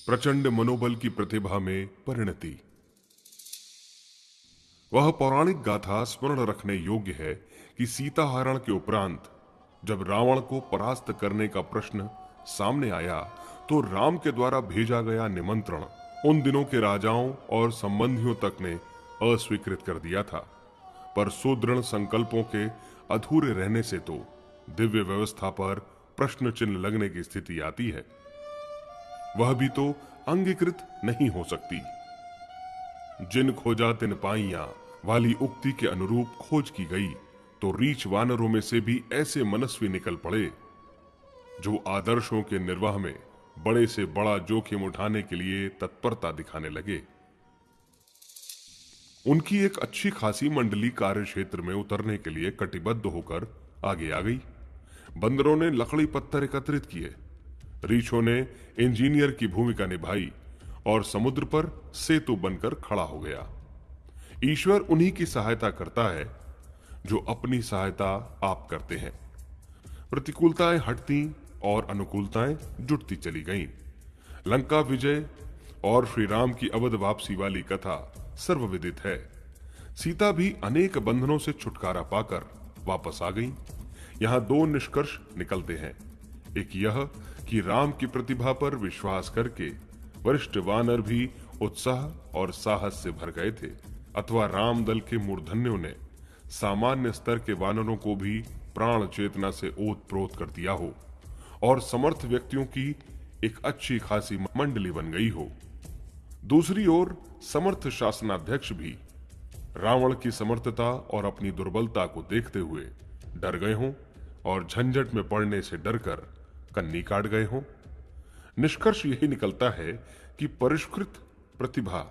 प्रचंड मनोबल की प्रतिभा में परिणति। वह पौराणिक गाथा स्मरण रखने योग्य है कि सीता हरण के उपरांत जब रावण को परास्त करने का प्रश्न सामने आया तो राम के द्वारा भेजा गया निमंत्रण उन दिनों के राजाओं और संबंधियों तक ने अस्वीकृत कर दिया था। पर सुदृढ़ संकल्पों के अधूरे रहने से तो दिव्य व्यवस्था पर प्रश्न चिन्ह लगने की स्थिति आती है, वह भी तो अंगीकृत नहीं हो सकती। जिन खोजा तिन पाइया वाली उक्ति के अनुरूप खोज की गई तो रीछ वानरों में से भी ऐसे मनस्वी निकल पड़े जो आदर्शों के निर्वाह में बड़े से बड़ा जोखिम उठाने के लिए तत्परता दिखाने लगे। उनकी एक अच्छी खासी मंडली कार्य क्षेत्र में उतरने के लिए कटिबद्ध होकर आगे आ गई। बंदरों ने लकड़ी पत्थर एकत्रित किए, रीछों ने इंजीनियर की भूमिका निभाई और समुद्र पर सेतु बनकर खड़ा हो गया। ईश्वर उन्हीं की सहायता करता है जो अपनी सहायता आप करते हैं। प्रतिकूलताएं हटती और अनुकूलताएं जुटती चली गईं। लंका विजय और श्री राम की अवध वापसी वाली कथा सर्वविदित है। सीता भी अनेक बंधनों से छुटकारा पाकर वापस आ गई। यहां दो निष्कर्ष निकलते हैं। एक यह कि राम की प्रतिभा पर विश्वास करके वरिष्ठ वानर भी उत्साह और साहस से भर गए थे, अथवा राम दल के मूर्धन्यों ने सामान्य स्तर के वानरों को भी प्राण चेतना से ओत-प्रोत कर दिया हो और समर्थ व्यक्तियों की एक अच्छी खासी मंडली बन गई हो। दूसरी ओर समर्थ शासनाध्यक्ष भी रावण की समर्थता और अपनी दुर्बलता को देखते हुए डर गए हों और झंझट में पड़ने से डरकर कन्नी काट गए हों। निष्कर्ष यही निकलता है कि परिष्कृत प्रतिभा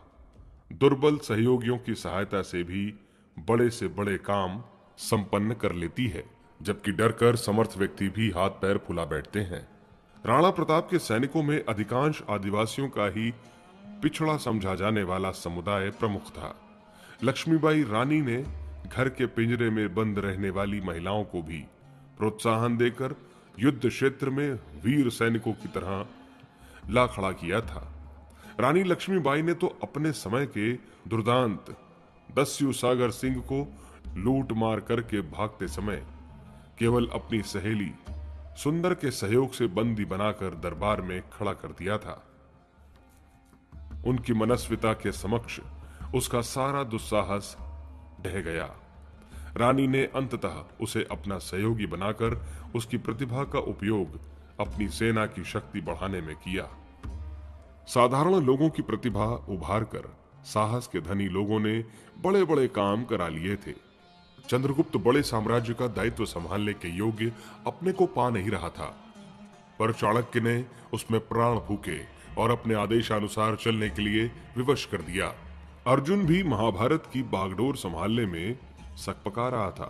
दुर्बल सहयोगियों की सहायता से भी बड़े से बड़े काम संपन्न कर लेती है, जबकि डरकर समर्थ व्यक्ति भी हाथ पैर फुला बैठते हैं। राणा प्रताप के सैनिकों में अधिकांश आदिवासियों का ही पिछड़ा समझा जाने वाला समुदाय प्रमुख था। लक्ष्मीबाई रानी ने घर के पिंजरे में बंद रहने वाली महिलाओं को भी प्रोत्साहन देकर युद्ध क्षेत्र में वीर सैनिकों की तरह ला खड़ा किया था। रानी लक्ष्मीबाई ने तो अपने समय के दुर्दांत दस्यु सागर सिंह को लूट मार करके भागते समय केवल अपनी सहेली सुंदर के सहयोग से बंदी बनाकर दरबार में खड़ा कर दिया था। उनकी मनस्विता के समक्ष उसका सारा दुस्साहस ढह गया। रानी ने अंततः उसे अपना सहयोगी बनाकर उसकी प्रतिभा का उपयोग अपनी सेना की शक्ति बढ़ाने में किया। साधारण लोगों की प्रतिभा उभार कर साहस के धनी लोगों ने बड़े बड़े काम करा लिए थे। चंद्रगुप्त बड़े साम्राज्य का दायित्व संभालने के योग्य अपने को पा नहीं रहा था, पर चाणक्य ने उसमें प्राण फूके और अपने आदेशानुसार चलने के लिए विवश कर दिया। अर्जुन भी महाभारत की बागडोर संभालने में सकपका रहा था,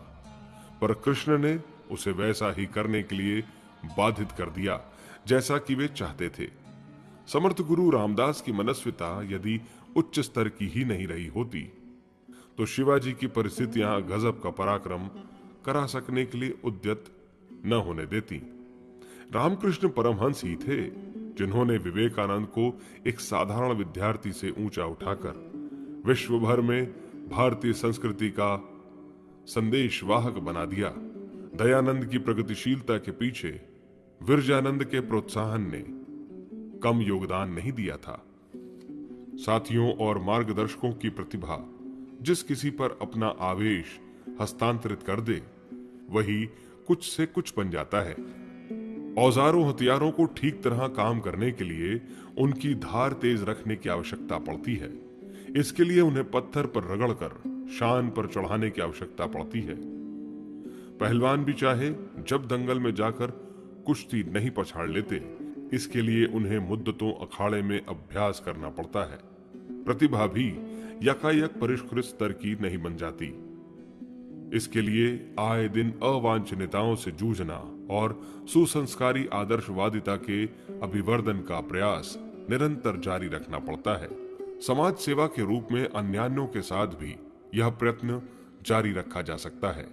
पर कृष्ण ने उसे वैसा ही करने के लिए बाधित कर दिया जैसा कि वे चाहते थे। समर्थ गुरु रामदास की मनस्विता यदि उच्च स्तर की ही नहीं रही होती तो शिवाजी की परिस्थितियां गजब का पराक्रम करा सकने के लिए उद्यत न होने देती। रामकृष्ण परमहंस ही थे जिन्होंने विवेकानंद को एक साधारण विद्यार्थी से ऊंचा उठाकर विश्व भर में भारतीय संस्कृति का संदेशवाहक बना दिया। दयानंद की प्रगतिशीलता के पीछे विरजानंद के प्रोत्साहन ने कम योगदान नहीं दिया था। साथियों और मार्गदर्शकों की प्रतिभा जिस किसी पर अपना आवेश हस्तांतरित कर दे वही कुछ से कुछ बन जाता है। औजारों हथियारों को ठीक तरह काम करने के लिए उनकी धार तेज रखने की आवश्यकता पड़ती है। इसके लिए उन्हें पत्थर पर रगड़कर शान पर चढ़ाने की आवश्यकता पड़ती है। पहलवान भी चाहे जब दंगल में जाकर कुश्ती नहीं पछाड़ लेते, इसके लिए उन्हें मुद्दतों अखाड़े में अभ्यास करना पड़ता है। प्रतिभा भी यकायक परिष्कृत स्तर की नहीं बन जाती। इसके लिए आए दिन अवांछनीयताओं से जूझना और सुसंस्कारी आदर्शवादिता के अभिवर्धन का प्रयास निरंतर जारी रखना पड़ता है। समाज सेवा के रूप में अन्यान्यों के साथ भी यह प्रयत्न जारी रखा जा सकता है।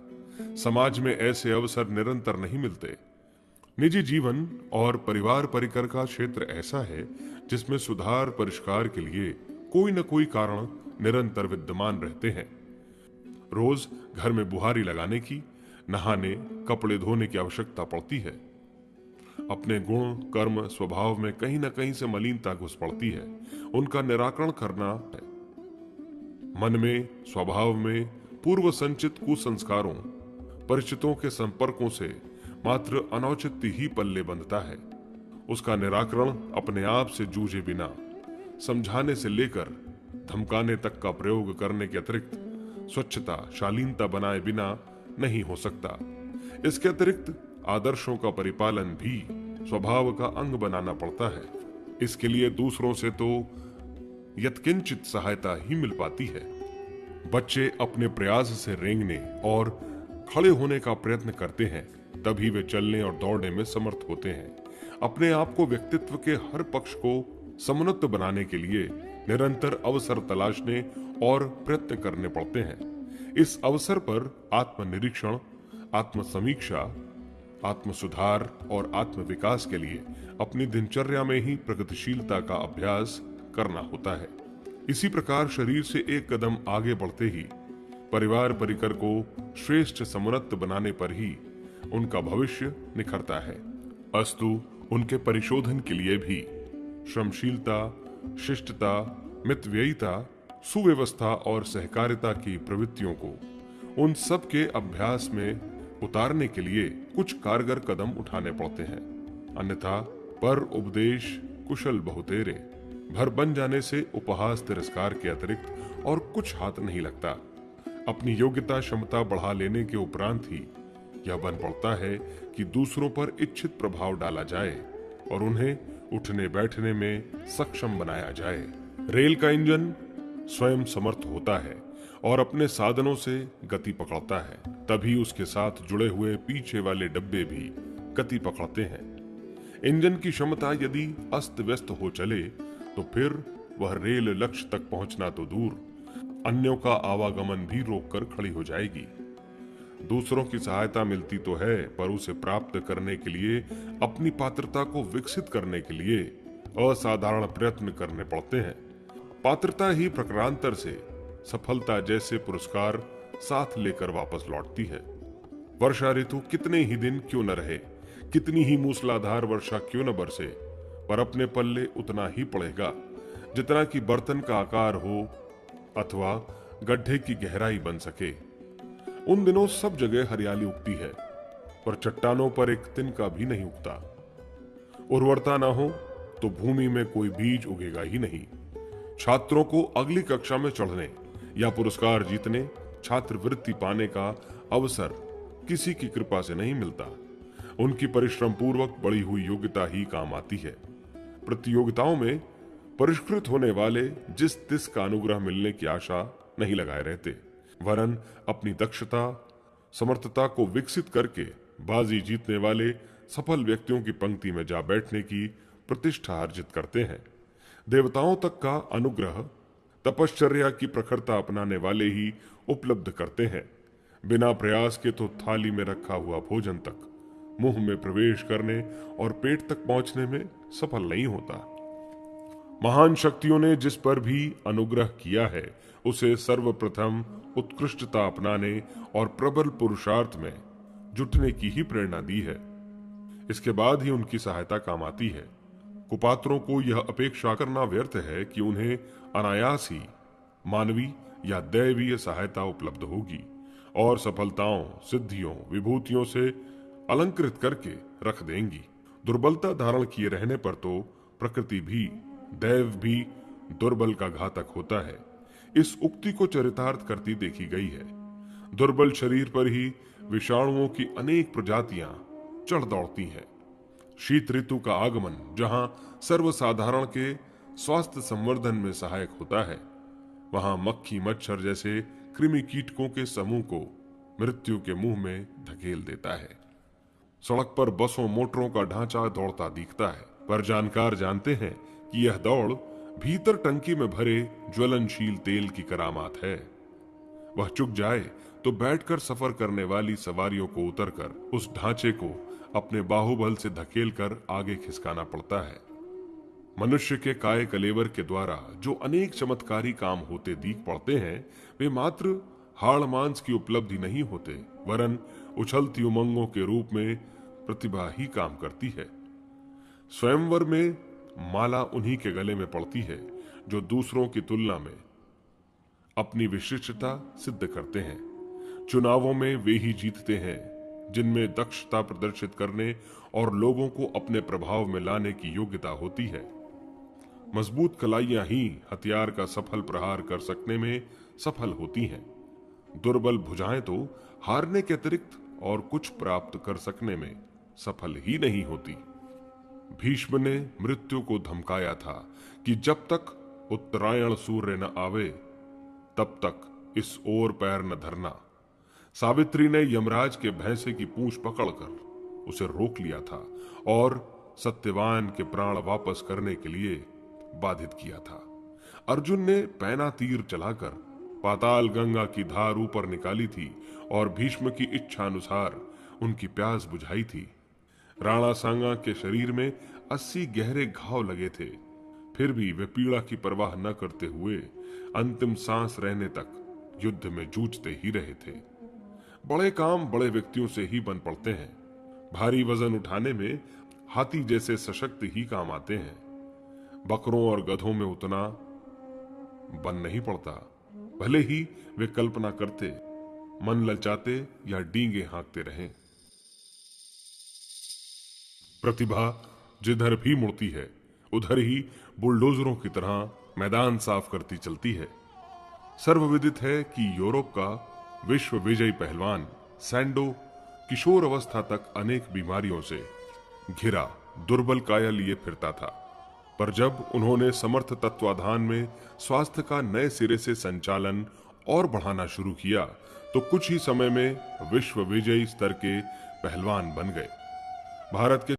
समाज में ऐसे अवसर निरंतर नहीं मिलते निजी जीवन और परिवार परिकर का क्षेत्र ऐसा है जिसमें सुधार परिष्कार के लिए कोई न कोई कारण निरंतर विद्यमान रहते हैं। रोज घर में बुहारी लगाने की, नहाने, कपड़े धोने की आवश्यकता पड़ती है। अपने गुण, कर्म, स्वभाव में कहीं न कहीं से मलिनता घुस पड़ती है। उनका निराकरण करना है। मन में, स्वभाव में पूर्व संचित कुसंस्कारों, परिचितों के संपर्कों से मात्र अनौचित्य ही पल्ले बंधता है। उसका निराकरण अपने आप से जूझे बिना, समझाने से लेकर धमकाने तक का प्रयोग करने के अतिरिक्त स्वच्छता, शालीनता बनाए बिना नहीं हो सकता। इसके अतिरिक्त आदर्शों का परिपालन भी स्वभाव का अंग बनाना पड़ता है। इसके लिए दूसरों से तो यत्किंचित सहायता ही मिल पाती है। बच्चे अपने प्रयास से रेंगने और खड़े होने का प्रयत्न करते हैं, तभी वे चलने और दौड़ने में समर्थ होते हैं। अपने आप को व्यक्तित्व के हर पक्ष को समुन्नत बनाने के लिए निरंतर अवसर तलाशने और प्रयत्न करने पड़ते हैं। इस अवसर पर आत्मनिरीक्षण, आत्मसमीक्षा, आत्म सुधार और आत्म विकास के लिए अपनी दिनचर्या में ही प्रगतिशीलता का अभ्यास करना होता है। इसी प्रकार शरीर से एक कदम आगे बढ़ते ही परिवार परिकर को श्रेष्ठ समुन्नत बनाने पर ही उनका भविष्य निखरता है। अस्तु उनके परिशोधन के लिए भी श्रमशीलता, शिष्टता, मितव्ययिता, सुव्यवस्था और सहकारिता की प्रवृत्तियों को उन सब के अभ्यास में उतारने के लिए कुछ कारगर कदम उठाने पड़ते हैं। अन्यथा पर उपदेश कुशल बहुतेरे, भर बन जाने से उपहास तिरस्कार के अतिरिक्त और कुछ हाथ नहीं लगता। अपनी योग्यता क्षमता बढ़ा लेने के उपरांत ही यह बन पड़ता है कि दूसरों पर इच्छित प्रभाव डाला जाए और उन्हें उठने बैठने में सक्षम बनाया जाए। रेल का इंजन स्वयं समर्थ होता है और अपने साधनों से गति पकड़ता है, तभी उसके साथ जुड़े हुए पीछे वाले डब्बे भी गति पकड़ते हैं। इंजन की क्षमता यदि अस्त व्यस्त हो चले तो फिर वह रेल लक्ष्य तक पहुंचना तो दूर, अन्यों का आवागमन भी रोककर खड़ी हो जाएगी। दूसरों की सहायता मिलती तो है, पर उसे प्राप्त करने के लिए, अपनी पात्रता को विकसित करने के लिए असाधारण प्रयत्न करने पड़ते हैं। पात्रता ही प्रकारांतर से सफलता जैसे पुरस्कार साथ लेकर वापस लौटती है। वर्षा ऋतु कितने ही दिन क्यों न रहे, कितनी ही मूसलाधार वर्षा क्यों न बरसे, पर अपने पल्ले उतना ही पड़ेगा जितना कि बर्तन का आकार हो अथवा गड्ढे की गहराई बन सके। उन दिनों सब जगह हरियाली उगती है, पर चट्टानों पर एक तिनका भी नहीं उगता। उर्वरता ना हो तो भूमि में कोई बीज उगेगा ही नहीं। छात्रों को अगली कक्षा में चढ़ने या पुरस्कार जीतने, छात्रवृत्ति पाने का अवसर किसी की कृपा से नहीं मिलता। उनकी परिश्रम पूर्वक बढ़ी हुई योग्यता ही काम आती है। प्रतियोगिताओं में परिष्कृत होने वाले जिस तिस का अनुग्रह मिलने की आशा नहीं लगाए रहते, वरन अपनी दक्षता, समर्थता को विकसित करके बाजी जीतने वाले सफल व्यक्तियों की पंक्ति में जा बैठने की प्रतिष्ठा अर्जित करते हैं। देवताओं तक का अनुग्रह तपश्चर्या की प्रखरता अपनाने वाले ही उपलब्ध करते हैं। बिना प्रयास के तो थाली में रखा हुआ भोजन तक मुंह में प्रवेश करने और पेट तक पहुंचने में सफल नहीं होता। महान शक्तियों ने जिस पर भी अनुग्रह किया है, उसे सर्वप्रथम उत्कृष्टता अपनाने और प्रबल पुरुषार्थ में जुटने की ही प्रेरणा दी है। इसके बाद ही उनकी सहायता काम आती है। कुपात्रों को यह अपेक्षा करना व्यर्थ है कि उन्हें अनायास ही मानवीय या दैवीय सहायता उपलब्ध होगी और सफलताओं, सिद्धियों, विभूतियों से अलंकृत करके रख देंगी। दुर्बलता धारण किए रहने पर तो प्रकृति भी, दैव भी दुर्बल का घातक होता है। इस उक्ति को चरितार्थ करती देखी गई है। दुर्बल शरीर पर ही विषाणुओं की अनेक प्रजातियां चढ़ दौड़ती हैं। शीत ऋतु का आगमन जहां सर्वसाधारण के स्वास्थ्य संवर्धन में सहायक होता है, वहां मक्खी मच्छर जैसे कृमि कीटकों के समूह को मृत्यु के मुंह में धकेल देता है। सड़क पर बसों मोटरों का ढांचा दौड़ता दिखता है, पर जानकार जानते हैं कि यह दौड़ भीतर टंकी में भरे ज्वलनशील तेल की करामात है। वह चुक जाए तो बैठकर सफर करने वाली सवारियों को उतरकर उस ढांचे को अपने बाहुबल से धकेलकर आगे खिसकाना पड़ता है। मनुष्य के काय कलेवर के द्वारा जो अनेक चमत्कारी काम होते दीख पड़ते हैं, वे मात्र हाड़ मांस की उपलब्धि नहीं होते, वरन उछलती उमंगों के रूप में प्रतिभा ही काम करती है। स्वयंवर में माला उन्हीं के गले में पड़ती है जो दूसरों की तुलना में अपनी विशिष्टता सिद्ध करते हैं। चुनावों में वे ही जीतते हैं जिनमें दक्षता प्रदर्शित करने और लोगों को अपने प्रभाव में लाने की योग्यता होती है। मजबूत कलाइयां ही हथियार का सफल प्रहार कर सकने में सफल होती हैं। दुर्बल भुजाएं तो हारने के अतिरिक्त और कुछ प्राप्त कर सकने में सफल ही नहीं होती। भीष्म ने मृत्यु को धमकाया था कि जब तक उत्तरायण सूर्य न आवे तब तक इस ओर पैर न धरना। सावित्री ने यमराज के भैंसे की पूंछ पकड़कर उसे रोक लिया था और सत्यवान के प्राण वापस करने के लिए बाधित किया था। अर्जुन ने पैना तीर चलाकर पाताल गंगा की धार ऊपर निकाली थी और भीष्म की इच्छा अनुसार उनकी प्यास बुझाई थी। राणा सांगा के शरीर में 80 गहरे घाव लगे थे, फिर भी वे पीड़ा की परवाह न करते हुए अंतिम सांस रहने तक युद्ध में जूझते ही रहे थे। बड़े काम बड़े व्यक्तियों से ही बन पड़ते हैं। भारी वजन उठाने में हाथी जैसे सशक्त ही काम आते हैं। बकरों और गधों में उतना बन नहीं पड़ता, भले ही वे कल्पना करते, मन ललचाते या डींगे हाँकते रहें। प्रतिभा जिधर भी मुड़ती है उधर ही बुलडोजरों की तरह मैदान साफ करती चलती है। सर्वविदित है कि यूरोप का विश्व विजयी पहलवान सैंडो किशोर अवस्था तक अनेक बीमारियों से घिरा दुर्बल काया लिए फिरता था, पर जब उन्होंने समर्थ तत्वाधान में स्वास्थ्य का नए सिरे से संचालन और बढ़ाना शुरू किया तो कुछ ही समय में विश्व विजयी स्तर के पहलवान बन गए। भारत के